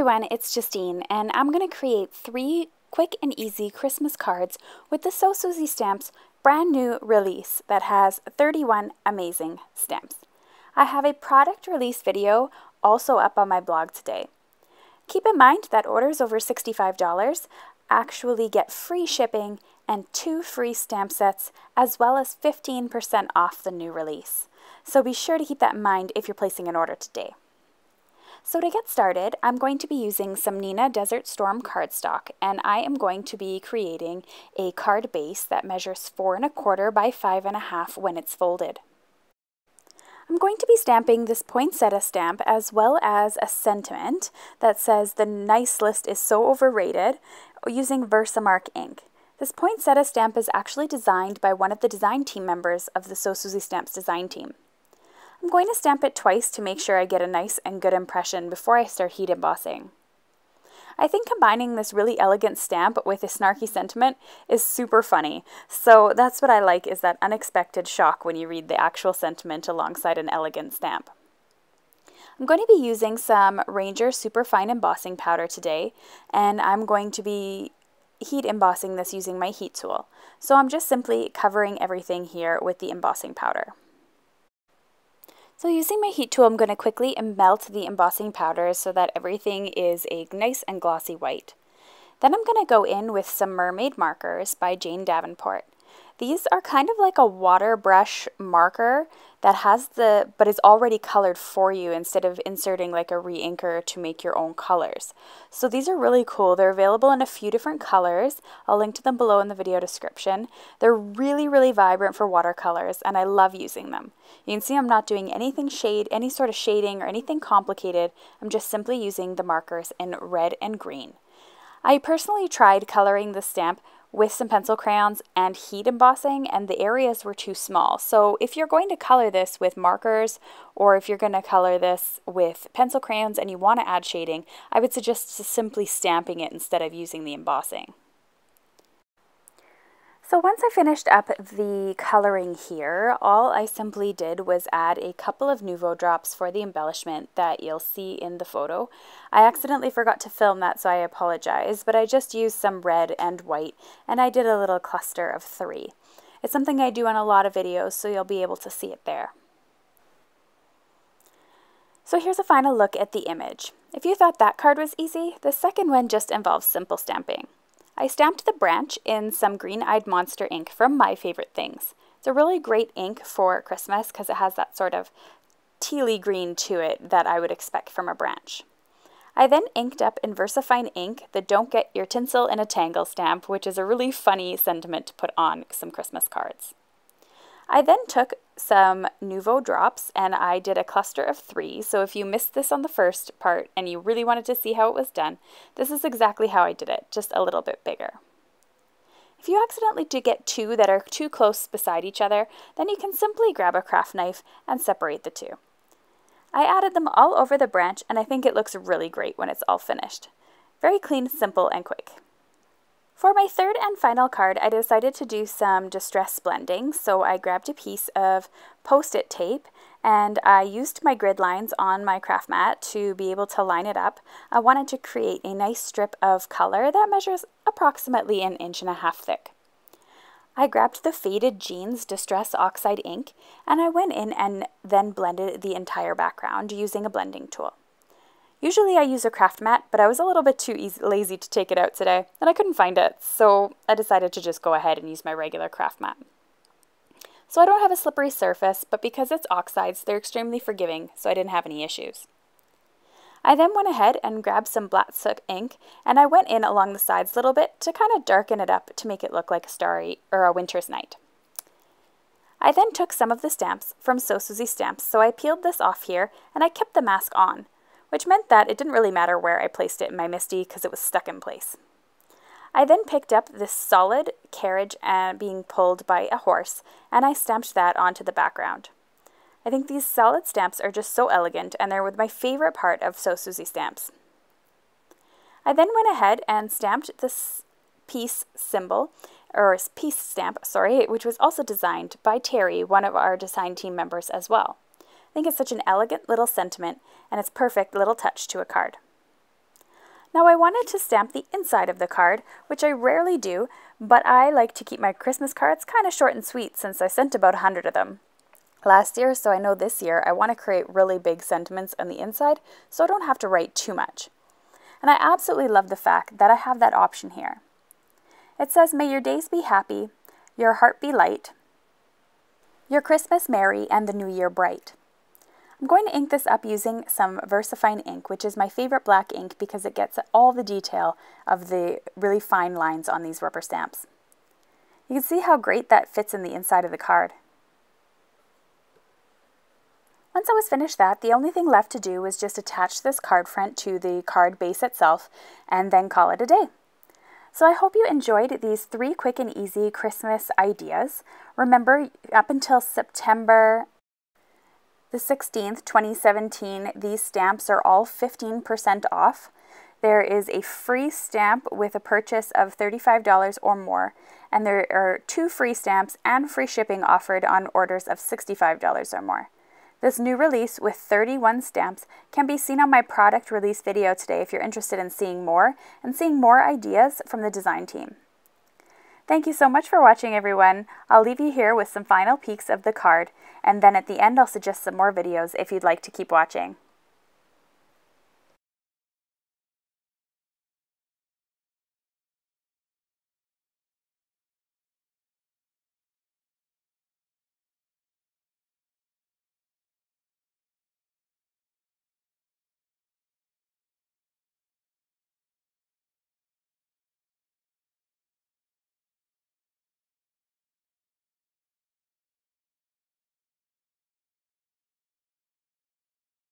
everyone, it's Justine, and I'm going to create 3 quick and easy Christmas cards with the So Suzy Stamps brand new release that has 31 amazing stamps. I have a product release video also up on my blog today. Keep in mind that orders over $65 actually get free shipping and 2 free stamp sets, as well as 15% off the new release. So be sure to keep that in mind if you're placing an order today. So to get started, I'm going to be using some Neenah Desert Storm cardstock, and I am going to be creating a card base that measures 4 1/4 by 5 1/2 when it's folded. I'm going to be stamping this poinsettia stamp as well as a sentiment that says the nice list is so overrated using Versamark ink. This poinsettia stamp is actually designed by one of the design team members of the So Suzy Stamps design team. I'm going to stamp it twice to make sure I get a nice and good impression before I start heat embossing. I think combining this really elegant stamp with a snarky sentiment is super funny, so that's what I like, is that unexpected shock when you read the actual sentiment alongside an elegant stamp. I'm going to be using some Ranger Superfine embossing powder today, and I'm going to be heat embossing this using my heat tool. So I'm just simply covering everything here with the embossing powder. So using my heat tool, I'm going to quickly melt the embossing powder so that everything is a nice and glossy white. Then I'm going to go in with some Mermaid markers by Davenport. These are kind of like a water brush marker that has but is already colored for you instead of inserting like a re-inker to make your own colors. So these are really cool. They're available in a few different colors. I'll link to them below in the video description. They're really vibrant for watercolors, and I love using them. You can see I'm not doing any sort of shading or anything complicated. I'm just simply using the markers in red and green. I personally tried coloring the stamp with some pencil crayons and heat embossing, and the areas were too small. So if you're going to color this with markers, or if you're going to color this with pencil crayons and you want to add shading, I would suggest simply stamping it instead of using the embossing. So once I finished up the coloring here, all I simply did was add a couple of Nuvo drops for the embellishment that you'll see in the photo. I accidentally forgot to film that, so I apologize, but I just used some red and white, and I did a little cluster of 3. It's something I do in a lot of videos, so you'll be able to see it there. So here's a final look at the image. If you thought that card was easy, the second one just involves simple stamping. I stamped the branch in some green-eyed monster ink from My Favorite Things. It's a really great ink for Christmas because it has that sort of tealy green to it that I would expect from a branch. I then inked up in VERSAFINE ink the Don't Get Your Tinsel in a Tangle stamp, which is a really funny sentiment to put on some Christmas cards. I then took some Nuvo drops and I did a cluster of 3, so if you missed this on the first part and you really wanted to see how it was done, this is exactly how I did it, just a little bit bigger. If you accidentally do get 2 that are too close beside each other, then you can simply grab a craft knife and separate the 2. I added them all over the branch, and I think it looks really great when it's all finished. Very clean, simple, and quick. For my third and final card, I decided to do some distress blending, so I grabbed a piece of Post-it tape and I used my grid lines on my craft mat to be able to line it up. I wanted to create a nice strip of color that measures approximately 1.5 inches thick. I grabbed the Faded Jeans Distress Oxide ink and I went in and then blended the entire background using a blending tool. Usually I use a craft mat, but I was a little bit too lazy to take it out today, and I couldn't find it, so I decided to just go ahead and use my regular craft mat. So I don't have a slippery surface, but because it's oxides, they're extremely forgiving, so I didn't have any issues. I then went ahead and grabbed some Black Soot ink, and I went in along the sides a little bit to kind of darken it up to make it look like a starry or a winter's night. I then took some of the stamps from So Suzy Stamps, so I peeled this off here, and I kept the mask on, which meant that it didn't really matter where I placed it in my Misti because it was stuck in place. I then picked up this solid carriage being pulled by a horse, and I stamped that onto the background. I think these solid stamps are just so elegant, and they're my favorite part of So Suzy Stamps. I then went ahead and stamped this peace stamp, which was also designed by Terri, one of our design team members as well. I think it's such an elegant little sentiment, and it's a perfect little touch to a card. Now I wanted to stamp the inside of the card, which I rarely do, but I like to keep my Christmas cards kind of short and sweet since I sent about 100 of them last year, so I know this year I want to create really big sentiments on the inside so I don't have to write too much. And I absolutely love the fact that I have that option here. It says, "May your days be happy, your heart be light, your Christmas merry, and the new year bright." I'm going to ink this up using some VERSAFINE ink, which is my favorite black ink because it gets all the detail of the really fine lines on these rubber stamps. You can see how great that fits in the inside of the card. Once I was finished that, the only thing left to do was just attach this card front to the card base itself and then call it a day. So I hope you enjoyed these 3 quick and easy Christmas ideas. Remember, up until September the 16th, 2017, these stamps are all 15% off. There is a free stamp with a purchase of $35 or more, and there are 2 free stamps and free shipping offered on orders of $65 or more. This new release with 31 stamps can be seen on my product release video today if you're interested in seeing more and seeing more ideas from the design team. Thank you so much for watching, everyone. I'll leave you here with some final peeks of the card, and then at the end I'll suggest some more videos if you'd like to keep watching.